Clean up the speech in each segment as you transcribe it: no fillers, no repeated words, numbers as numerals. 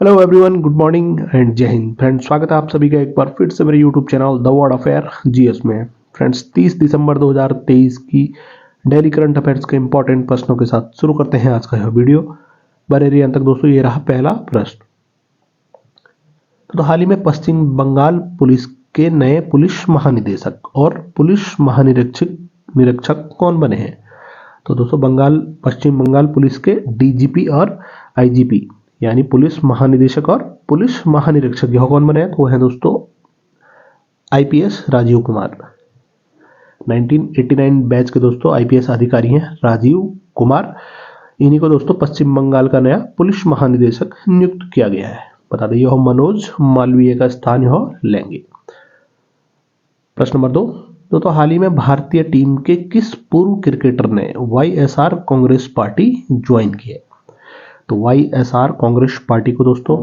Hello everyone, good morning and जय Hind. Friends, स्वागत है आप सभी का एक बार फिर से मेरे YouTube channel the world affair GS में। फ्रेंड्स, 30 दिसंबर 2023 की डेली करंट अफेयर्स के इंपॉर्टेंट प्रश्नों के साथ शुरू करते हैं आज का यह वीडियो। बने रहिए अंत तक दोस्तों। ये रहा पहला प्रश्न। तो हाल ही में पश्चिम बंगाल पुलिस के नए पुलिस महानिदेशक और पुलिस महानिरीक्षक कौन बने हैं? तो दोस्तों, पश्चिम बंगाल पुलिस के डीजीपी और आईजीपी यानी पुलिस महानिदेशक और पुलिस महानिरीक्षक यह कौन बने हैं? तो है दोस्तों आईपीएस राजीव कुमार। 1989 बैच के दोस्तों आईपीएस अधिकारी हैं राजीव कुमार। इन्हीं को दोस्तों पश्चिम बंगाल का नया पुलिस महानिदेशक नियुक्त किया गया है। बता दें, यह मनोज मालवीय का स्थान यह लेंगे। प्रश्न नंबर 2। तो हाल ही में भारतीय टीम के किस पूर्व क्रिकेटर ने वाईएसआर कांग्रेस पार्टी ज्वाइन की है? तो वाईएसआर कांग्रेस पार्टी को दोस्तों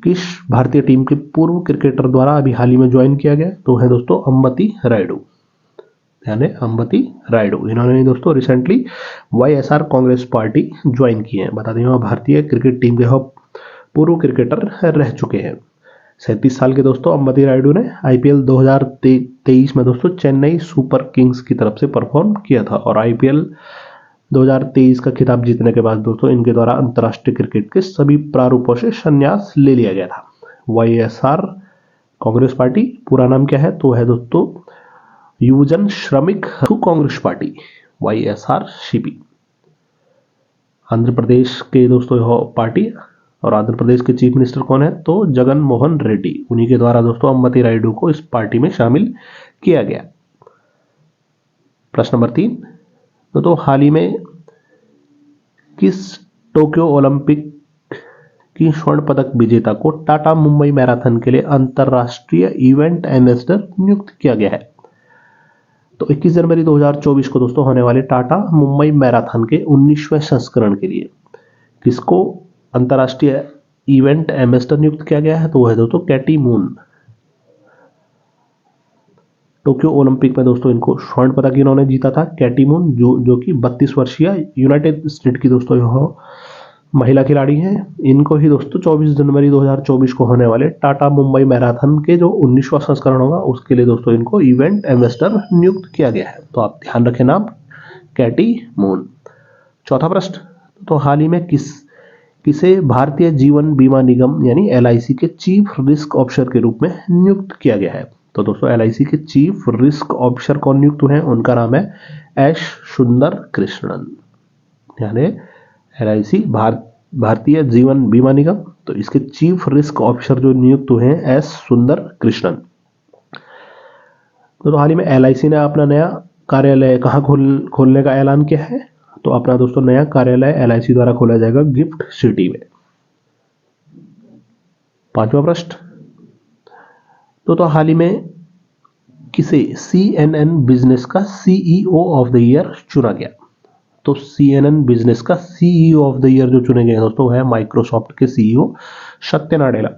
किस भारतीय टीम के पूर्व क्रिकेटर द्वारा अभी हाल ही में ज्वाइन किया गया? तो है दोस्तों अंबती रायडू, यानी अंबती रायडू। इन्होंने दोस्तों recently YSR Congress party join की है। बता दें, वह भारतीय क्रिकेट टीम के पूर्व क्रिकेटर रह चुके हैं। 37 साल के दोस्तों अंबती रायडू ने आईपीएल 2023 में दोस्तों चेन्नई सुपर किंग्स की तरफ से परफॉर्म किया था और आईपीएल 2023 का खिताब जीतने के बाद दोस्तों इनके द्वारा अंतर्राष्ट्रीय क्रिकेट के सभी प्रारूपों से संन्यास ले लिया गया था। वाईएसआर कांग्रेस पार्टी पूरा नाम क्या है? तो है दोस्तों Yuvajana Sramika Congress party, YSR CP. Andhra Pradesh के दोस्तों यह पार्टी और आंध्र प्रदेश के चीफ मिनिस्टर कौन है? तो जगन मोहन रेड्डी। उन्हीं के द्वारा दोस्तों अंबती रायडू को इस पार्टी में शामिल किया गया। प्रश्न नंबर 3। तो हाल ही में किस टोक्यो ओलंपिक की स्वर्ण पदक विजेता को टाटा मुंबई मैराथन के लिए अंतरराष्ट्रीय इवेंट एम्बेसडर नियुक्त किया गया है? तो 21 जनवरी 2024 को दोस्तों होने वाले टाटा मुंबई मैराथन के 19वें संस्करण के लिए किसको अंतरराष्ट्रीय इवेंट एम्बेसडर नियुक्त किया गया है? तो है दोस्तों कैटी मून। टोक्यो ओलंपिक में दोस्तों इनको स्वर्ण पदक इन्होंने जीता था, कैटी मून, जो कि 32 वर्षीय यूनाइटेड स्टेट की दोस्तों यह महिला खिलाड़ी हैं। इनको ही दोस्तों 24 जनवरी 2024 को होने वाले टाटा मुंबई मैराथन के जो 19वां संस्करण होगा उसके लिए दोस्तों इनको इवेंट एम्बेसडर नियुक्त किया गया है। तो आप ध्यान रखें नाम, कैटी मून। चौथा प्रश्न। तो हाल ही में किसे भारतीय जीवन बीमा निगम यानी एलआईसी के चीफ रिस्क ऑफिसर के रूप में नियुक्त किया गया है? तो दोस्तों एलआईसी के चीफ रिस्क ऑफिसर कौन नियुक्त हुए हैं? उनका नाम है एस सुंदर कृष्णन, यानी एलआईसी भारतीय जीवन बीमा निगम। तो इसके चीफ रिस्क ऑफिसर जो नियुक्त हुए हैं एस सुंदर कृष्णन। तो हाल ही में एलआईसी ने अपना नया कार्यालय कहाँ खोलने का ऐलान किया है? तो अपना दोस्तों नया कार्यालय एलआईसी द्वारा खोला जाएगा गिफ्ट सिटी में। पांचवा प्रश्न। तो हाल ही में किसे सीएनएन बिजनेस का सीईओ ऑफ द ईयर चुना गया? तो सीएनएन बिजनेस का सीईओ ऑफ द ईयर जो चुने गए दोस्तों है माइक्रोसॉफ्ट के सीईओ सत्य नाडेला।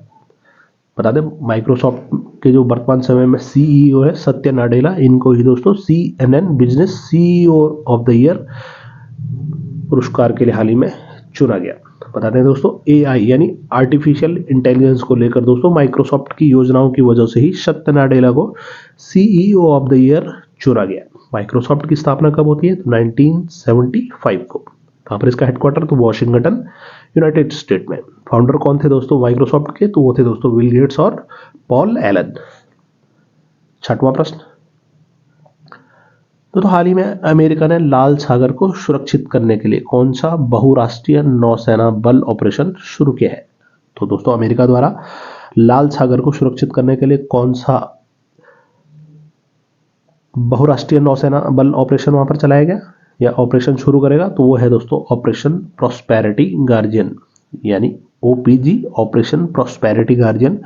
बता दें, माइक्रोसॉफ्ट के जो वर्तमान समय में सीईओ है सत्य नाडेला, इनको ही दोस्तों CNN business CEO of the year पुरस्कार के लिए हाल ही में चुना गया। बता दें दोस्तों, एआई यानी आर्टिफिशियल इंटेलिजेंस को लेकर दोस्तों माइक्रोसॉफ्ट की योजनाओं की वजह से ही सत्य नाडेला को सीईओ ऑफ द ईयर चुना गया। माइक्रोसॉफ्ट की स्थापना कब होती है? तो 1975 को। कहां पर इसका हेडक्वार्टर? तो वॉशिंगटन, यूनाइटेड स्टेट में। फाउंडर कौन थे दोस्तों माइक्रोसॉफ्ट के? तो वो थे दोस्तों बिल गेट्स और पॉल एलन। छठवां प्रश्न। तो हाल ही में अमेरिका ने लाल सागर को सुरक्षित करने के लिए कौन सा बहुराष्ट्रीय नौसेना बल ऑपरेशन शुरू किया है? तो दोस्तों अमेरिका द्वारा लाल सागर को सुरक्षित करने के लिए कौन सा बहुराष्ट्रीय नौसेना बल ऑपरेशन वहां पर चलाया गया या ऑपरेशन शुरू करेगा? तो वो है दोस्तों ऑपरेशन प्रॉस्पेरिटी गार्जियन, यानी OPG, operation prosperity guardian.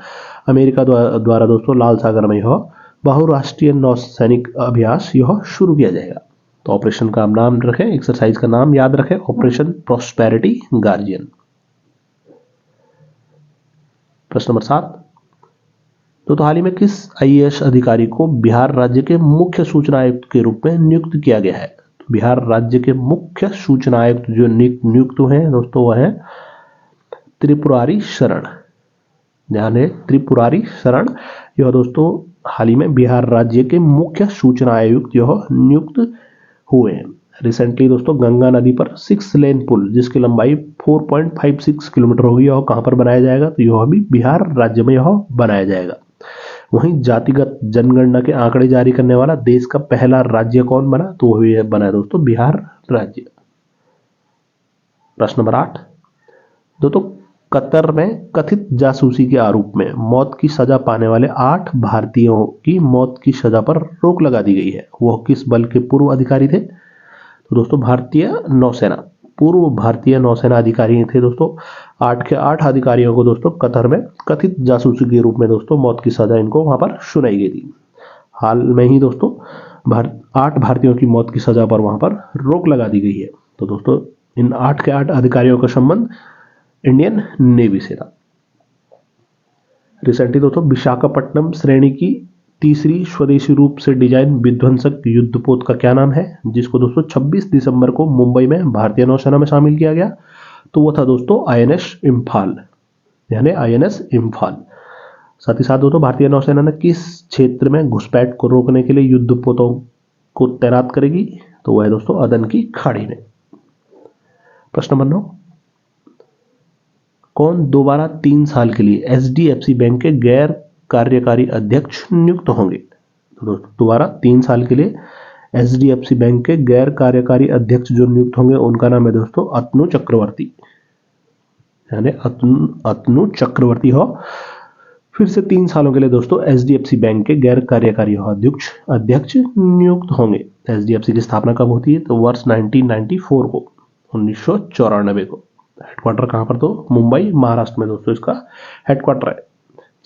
America द्वारा दोस्तों लाल सागर में यह बहुराष्ट्रीय नौसैनिक अभ्यास यह शुरू किया जाएगा। तो ऑपरेशन का नाम रखें, एक्सरसाइज का नाम याद रखें, ऑपरेशन प्रॉस्पेरिटी गार्जियन। प्रश्न नंबर 7। तो हाल ही में किस आईएएस अधिकारी को बिहार राज्य के मुख्य सूचना आयुक्त के रूप में नियुक्त किया गया है? तो बिहार राज्य के मुख्य सूचना आयुक्त जो नियुक्त हुए हैं दोस्तों वह है त्रिपुरारी शरण। ध्यान है त्रिपुरारी शरण, यह दोस्तों हाल ही में बिहार राज्य के मुख्य सूचना आयुक्त यह नियुक्त हुए हैं। रिसेंटली दोस्तों गंगा नदी पर 6 लेन पुल जिसकी लंबाई 4.56 किलोमीटर होगी, यह कहां पर बनाया जाएगा? तो यह भी बिहार राज्य में यह बनाया जाएगा। वहीं जातिगत जनगणना के आंकड़े जारी करने वाला देश का पहला राज्य कौन बना? तो वह बना है दोस्तों बिहार राज्य। प्रश्न नंबर 8, दोस्तों कतर में कथित जासूसी के आरोप में मौत की सजा पाने वाले 8 भारतीयों की मौत की सजा पर रोक लगा दी गई है। वह किस बल के पूर्व अधिकारी थे? तो दोस्तों भारतीय नौसेना, पूर्व भारतीय नौसेना अधिकारी थे दोस्तों। 8 के 8 अधिकारियों को दोस्तों कतर में कथित जासूसी के रूप में दोस्तों मौत की सजा इनको वहां पर सुनाई गई थी। हाल में ही दोस्तों 8 भारतीयों की मौत की सजा पर वहां पर रोक लगा दी गई है। तो दोस्तों इन 8 के 8 अधिकारियों का संबंध इंडियन नेवी से था। रिसेंटली दोस्तों विशाखापट्टनम श्रेणी की तीसरी स्वदेशी रूप से डिजाइन विध्वंसक युद्धपोत का क्या नाम है? जिसको दोस्तों 26 दिसंबर को मुंबई में भारतीय नौसेना में शामिल किया गया। तो वो था दोस्तों INS इम्फाल, यानी INS इम्फाल। साथ ही साथ दोस्तों भारतीय नौसेना ने किस क्षेत्र में घुसपैठ को रोकने के लिए युद्धपोतों को तैनात करेगी? तो वह है दोस्तों अदन की खाड़ी में। प्रश्न नंबर 9, कौन दोबारा 3 साल के लिए HDFC बैंक के गैर कार्यकारी अध्यक्ष नियुक्त होंगे? तो दोस्तों दोबारा 3 साल के लिए HDFC बैंक के गैर कार्यकारी अध्यक्ष जो नियुक्त होंगे उनका नाम है दोस्तों अतनु चक्रवर्ती, यानी अतनु चक्रवर्ती हो फिर से 3 सालों के लिए दोस्तों HDFC बैंक के गैर कार्यकारी अध्यक्ष नियुक्त होंगे। HDFC की स्थापना कब होती है? तो वर्ष 1994 को, 1994 को। हेडक्वार्टर कहां पर? तो मुंबई महाराष्ट्र में दोस्तों इसका हेडक्वार्टर है।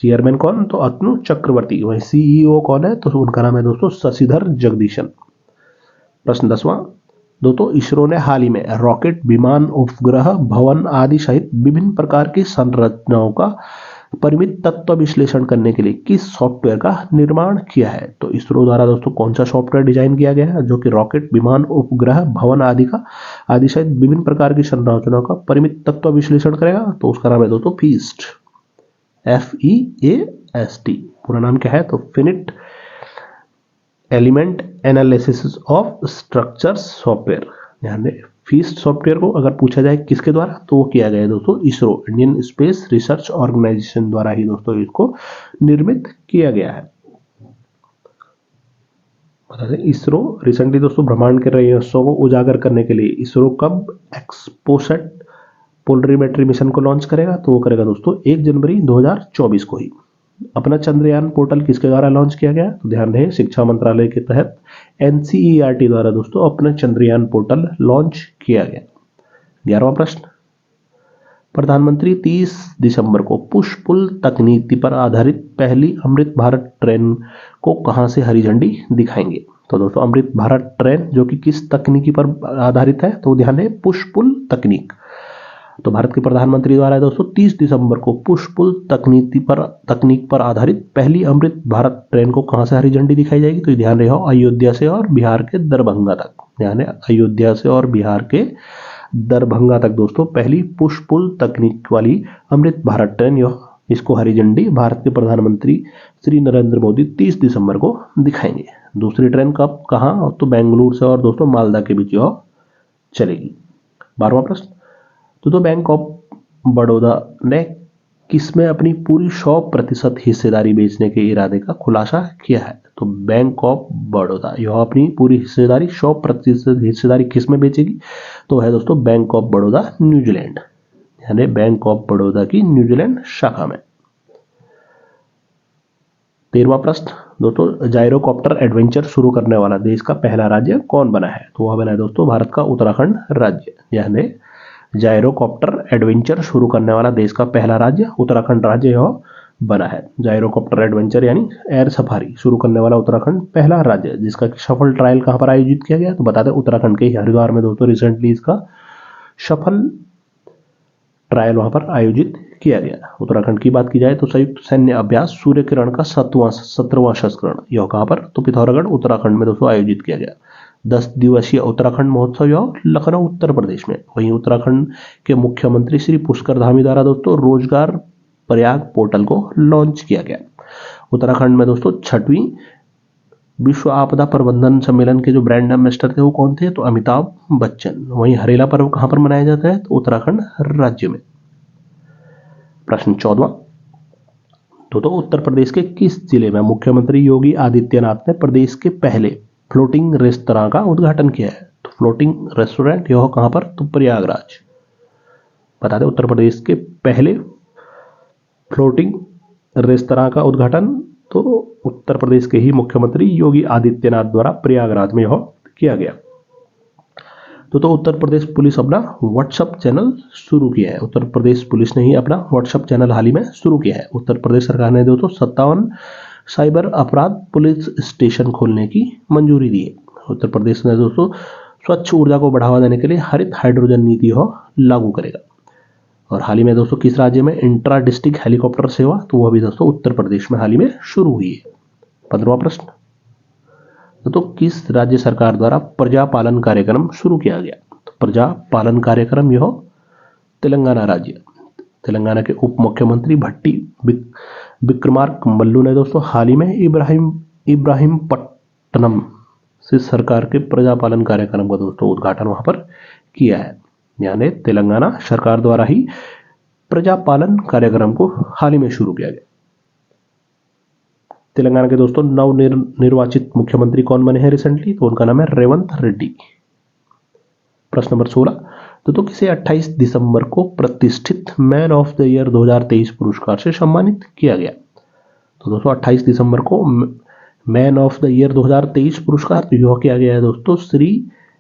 चेयरमैन कौन? तो अतनु चक्रवर्ती। वही CEO कौन है? तो उनका नाम है दोस्तों शशिधर जगदीशन। प्रश्न 10वां, दोस्तों इसरो ने हाल ही में रॉकेट, विमान, उपग्रह, भवन आदि सहित विभिन्न प्रकार की संरचनाओं का परिमित तत्व विश्लेषण करने के लिए किस सॉफ्टवेयर का निर्माण किया है? तो इसरो द्वारा दोस्तों कौन सा सॉफ्टवेयर डिजाइन किया गया है जो कि रॉकेट, विमान, उपग्रह, भवन आदि सहित विभिन्न प्रकार की संरचनाओं का परिमित तत्व विश्लेषण करेगा? तो उसका नाम है दोस्तों फीस्ट, FEAST। पूरा नाम क्या है? तो finite element analysis of structures software. यानी फीस्ट सॉफ्टवेयर को अगर पूछा जाए किसके द्वारा, तो वो किया गया है दोस्तों ISRO, Indian Space Research Organisation द्वारा ही दोस्तों इसको निर्मित किया गया है। बता दें इसरो रिसेंटली दोस्तों ब्रह्मांड के रहस्यों को उजागर करने के लिए इसरो कब एक्सपोसेट पोलरीमेट्री मिशन को लॉन्च करेगा? तो वो करेगा दोस्तों 1 जनवरी 2024 को ही। अपना चंद्रयान पोर्टल किसके द्वारा लॉन्च किया गया? तो ध्यान रहे सिक्षा मंत्रालय के तहत NCERT द्वारा दोस्तों अपना चंद्रयान पोर्टल लॉन्च किया गया। 11वां प्रश्न, प्रधानमंत्री 30 दिसंबर को पुश पुल तकनीक पर आधारित पहली अमृत भारत ट्रेन को कहां से हरी झंडी दिखाएंगे? तो दोस्तों अमृत भारत ट्रेन जो कि किस तकनीकी पर आधारित है? तो ध्यान रहे पुश पुल तकनीक। तो भारत के प्रधानमंत्री द्वारा दोस्तों 30 दिसंबर को पुश पुल तकनीक पर आधारित पहली अमृत भारत ट्रेन को कहां से हरी झंडी दिखाई जाएगी? तो ध्यान रहे अयोध्या से और बिहार के दरभंगा तक, यानी अयोध्या से और बिहार के दरभंगा तक दोस्तों पहली पुश पुल तकनीक वाली अमृत भारत ट्रेन इसको हरी झंडी भारत के प्रधानमंत्री श्री नरेंद्र मोदी 30 दिसंबर को दिखाएंगे। दूसरी ट्रेन कब, कहां? तो बेंगलुरु से और दोस्तों मालदा के बीच यह चलेगी। 12वां प्रश्न, तो बैंक ऑफ बड़ौदा ने किसमें अपनी पूरी 100% हिस्सेदारी बेचने के इरादे का खुलासा किया है? तो बैंक ऑफ बड़ौदा यह अपनी पूरी हिस्सेदारी 100% हिस्सेदारी किसमें बेचेगी? तो है दोस्तों बैंक ऑफ बड़ौदा न्यूजीलैंड, यानी बैंक ऑफ बड़ौदा की न्यूजीलैंड शाखा में। 13वां प्रश्न, दोस्तों जायरोकॉप्टर एडवेंचर शुरू करने वाला देश का पहला राज्य कौन बना है? तो वह बना है दोस्तों भारत का उत्तराखंड राज्य, यानी जायरोकॉप्टर एडवेंचर शुरू करने वाला देश का पहला राज्य उत्तराखंड राज्य यह बना है। जायरोकॉप्टर एडवेंचर यानी एयर सफारी शुरू करने वाला उत्तराखंड पहला राज्य, जिसका सफल ट्रायल कहां पर आयोजित किया गया? तो बता दें उत्तराखंड के हरिद्वार में दोस्तों रिसेंटली इसका सफल ट्रायल वहां पर आयोजित किया गया। उत्तराखंड की बात की जाए तो संयुक्त सैन्य अभ्यास सूर्य किरण का 17वां संस्करण यह कहां पर? तो पिथौरागढ़ उत्तराखंड में दोस्तों आयोजित किया गया। 10 दिवसीय उत्तराखंड महोत्सव यह लखनऊ उत्तर प्रदेश में। वहीं उत्तराखंड के मुख्यमंत्री श्री पुष्कर धामी द्वारा दोस्तों रोजगार प्रयाग पोर्टल को लॉन्च किया गया। उत्तराखंड में दोस्तों 6वीं विश्व आपदा प्रबंधन सम्मेलन के जो ब्रांड एम्बेसडर थे वो कौन थे? तो अमिताभ बच्चन। वहीं हरेला पर्व कहां पर मनाया जाता है? तो उत्तराखंड राज्य में। प्रश्न 14, तो उत्तर प्रदेश के किस जिले में मुख्यमंत्री योगी आदित्यनाथ ने प्रदेश के पहले फ्लोटिंग रेस्तरां का उद्घाटन किया है? तो फ्लोटिंग रेस्टोरेंट यह कहां पर? तो प्रयागराज। बता दें उत्तर प्रदेश के पहले फ्लोटिंग रेस्तरां का उद्घाटन तो उत्तर प्रदेश के ही मुख्यमंत्री योगी आदित्यनाथ द्वारा प्रयागराज में यह किया गया। तो उत्तर प्रदेश पुलिस अपना व्हाट्सएप चैनल शुरू किया है। उत्तर प्रदेश पुलिस ने ही अपना व्हाट्सएप चैनल हाल ही में शुरू किया है। उत्तर प्रदेश सरकार ने दोस्तों 57 साइबर अपराध पुलिस स्टेशन खोलने की मंजूरी दी है। उत्तर प्रदेश ने दोस्तों स्वच्छ ऊर्जा को बढ़ावा देने के लिए हरित हाइड्रोजन नीति लागू करेगा। और हाल ही में दोस्तों किस राज्य में इंट्रा डिस्ट्रिक्ट हेलीकॉप्टर सेवा? तो वह भी दोस्तों उत्तर प्रदेश में हाल ही में शुरू हुई है। 15वां प्रश्न, तो किस राज्य सरकार द्वारा प्रजा पालन कार्यक्रम शुरू किया गया? तो प्रजा पालन कार्यक्रम यह तेलंगाना राज्य। तेलंगाना के उप मुख्यमंत्री भट्टी विक्रमार्क मल्लू ने दोस्तों हाल ही में इब्राहिमपट्टनम से सरकार के प्रजा पालन कार्यक्रम का दोस्तों उद्घाटन वहां पर किया है। यानी तेलंगाना सरकार द्वारा ही प्रजा पालन कार्यक्रम को हाल ही में शुरू किया गया। तेलंगाना के दोस्तों नव निर्वाचित मुख्यमंत्री कौन बने हैं रिसेंटली? तो उनका नाम है रेवंत रेड्डी। प्रश्न नंबर 16, तो किसे 28 दिसंबर को प्रतिष्ठित मैन ऑफ द ईयर 2023 पुरस्कार से सम्मानित किया गया? तो दोस्तों 28 दिसंबर को मैन ऑफ द ईयर 2023 पुरस्कार तो यह किया गया है दोस्तों श्री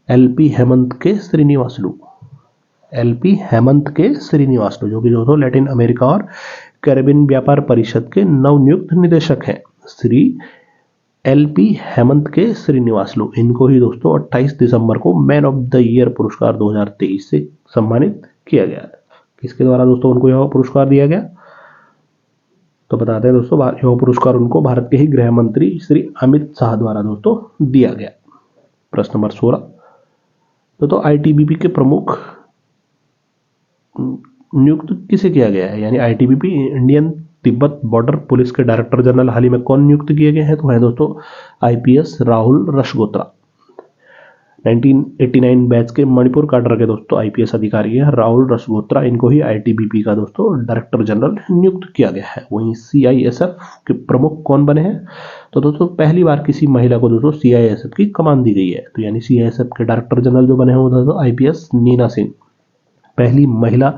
LP हेमंत के श्रीनिवासलू। LP हेमंत के श्रीनिवासलू जो कि दोस्तों लैटिन अमेरिका और कैरेबियन व्यापार परिषद के नवनियुक्त निदेशक हैं। श्री LP हेमंत के श्रीनिवासलू, इनको ही दोस्तों 28 दिसंबर को मैन ऑफ द ईयर पुरस्कार 2023 से सम्मानित किया गया है। किसके द्वारा दोस्तों उनको यह पुरस्कार दिया गया? तो बताते हैं दोस्तों यह पुरस्कार उनको भारत के ही गृह मंत्री श्री अमित शाह द्वारा दोस्तों दिया गया। प्रश्न नंबर 16, तो ITBP के प्रमुख नियुक्त किसे किया गया है? यानी ITBP Indian Tibet border police के डायरेक्टर जनरल हाल ही में कौन नियुक्त किए गए हैं? तो है दोस्तों IPS राहुल रसगोत्रा। 1989 बैच के मणिपुर काडर के दोस्तों IPS अधिकारी है राहुल रसगोत्रा। इनको ही ITBP का दोस्तों डायरेक्टर जनरल नियुक्त किया गया है। वहीं CISF के प्रमुख कौन बने हैं? तो दोस्तों पहली बार किसी महिला को दोस्तों CISF की कमान दी गई है। तो यानी CISF के डायरेक्टर जनरल जो बने हैं वो दोस्तों IPS नीना सिंह, पहली महिला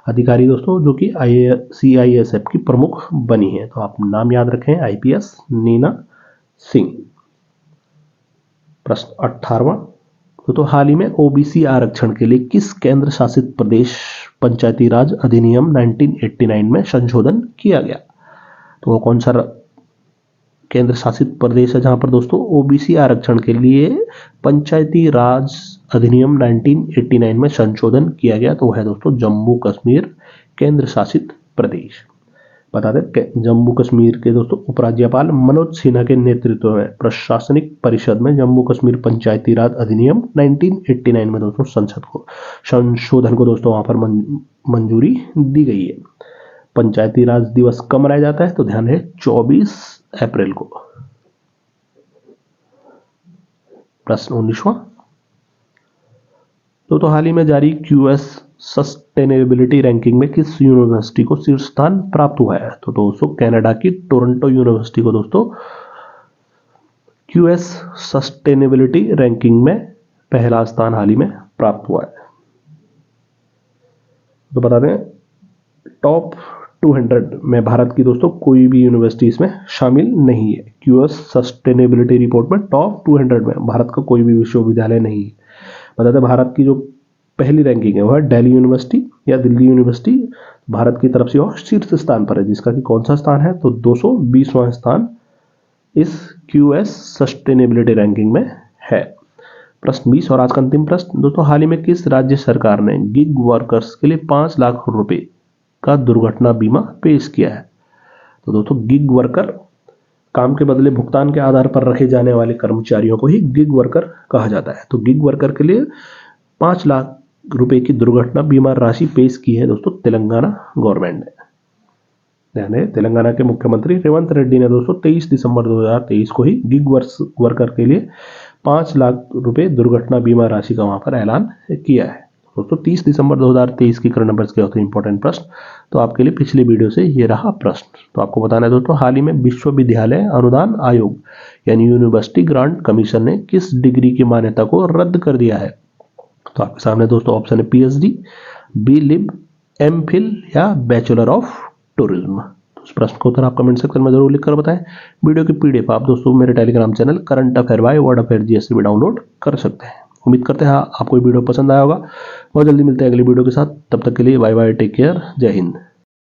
अधिकारी दोस्तों जो कि CISF की प्रमुख बनी है। तो आप नाम याद रखें IPS नीना सिंह। प्रश्न 18वां, तो हाल ही में OBC आरक्षण के लिए किस केंद्र शासित प्रदेश पंचायती राज अधिनियम 1989 में संशोधन किया गया? तो वो कौन सा केंद्र शासित प्रदेश है जहां पर दोस्तों OBC आरक्षण के लिए पंचायती राज अधिनियम 1989 में संशोधन किया गया? तो है दोस्तों जम्मू कश्मीर केंद्र शासित प्रदेश। बता दें जम्मू कश्मीर के दोस्तों उपराज्यपाल मनोज सिन्हा के नेतृत्व में प्रशासनिक परिषद में जम्मू कश्मीर पंचायती राज अधिनियम 1989 में दोस्तों संशोधन को दोस्तों वहां पर मंजूरी दी गई है। पंचायती राज दिवस कब मनाया जाता है? तो ध्यान है 24 अप्रैल को। प्रश्न 19वां, तो हाल ही में जारी QS सस्टेनेबिलिटी रैंकिंग में किस यूनिवर्सिटी को शीर्ष स्थान प्राप्त हुआ है? तो दोस्तों कनाडा की टोरंटो यूनिवर्सिटी को दोस्तों QS सस्टेनेबिलिटी रैंकिंग में पहला स्थान हाल ही में प्राप्त हुआ है। तो बता दें टॉप 200 में भारत की दोस्तों कोई भी यूनिवर्सिटी इसमें शामिल नहीं है। QS सस्टेनेबिलिटी रिपोर्ट में टॉप 200 में भारत का कोई भी विश्वविद्यालय नहीं है। बता दें भारत की जो पहली रैंकिंग है वह दिल्ली यूनिवर्सिटी या दिल्ली यूनिवर्सिटी भारत की तरफ से वह शीर्ष स्थान पर है, जिसका कि कौन सा स्थान है? तो 220वां स्थान इस QS सस्टेनेबिलिटी रैंकिंग में है। प्रश्न 20 और आज का अंतिम प्रश्न, दोस्तों हाल ही में किस राज्य सरकार ने गिग वर्कर्स के लिए 5 लाख रुपए का दुर्घटना बीमा पेश किया है? तो दोस्तों गिग वर्कर काम के बदले भुगतान के आधार पर रखे जाने वाले कर्मचारियों को ही गिग वर्कर कहा जाता है। तो गिग वर्कर के लिए 5 लाख रुपए की दुर्घटना बीमा राशि पेश की है दोस्तों तेलंगाना गवर्नमेंट ने। ध्यान है, तेलंगाना के मुख्यमंत्री रेवंत रेड्डी ने दोस्तों 23 दिसंबर 2023 को ही गिग वर्कर के लिए 5 लाख रुपए दुर्घटना बीमा राशि का वहां पर ऐलान किया है। दोस्तों 30 दिसंबर 2023 की करंट अफेयर्स के होते हैं इंपॉर्टेंट प्रश्न, तो आपके लिए पिछली वीडियो से ये रहा प्रश्न। तो आपको बताना है दोस्तों, हाल ही में विश्वविद्यालय अनुदान आयोग यानी यूनिवर्सिटी ग्रांट कमीशन ने किस डिग्री की मान्यता को रद्द कर दिया है? तो आपके सामने दोस्तों ऑप्शन है पीएचडी, बी लिब, एमफिल या बैचलर ऑफ टूरिज्म। तो इस प्रश्न का उत्तर आप कमेंट सेक्शन में जरूर लिखकर बताएं। वीडियो की पीडीएफ आप दोस्तों मेरे Telegram channel current affair by word affair GS से भी डाउनलोड कर सकते हैं। उम्मीद करते हैं आपको ये वीडियो पसंद आया होगा। बहुत जल्दी मिलते हैं अगली वीडियो के साथ, तब तक के लिए बाय बाय, टेक केयर, जय हिंद।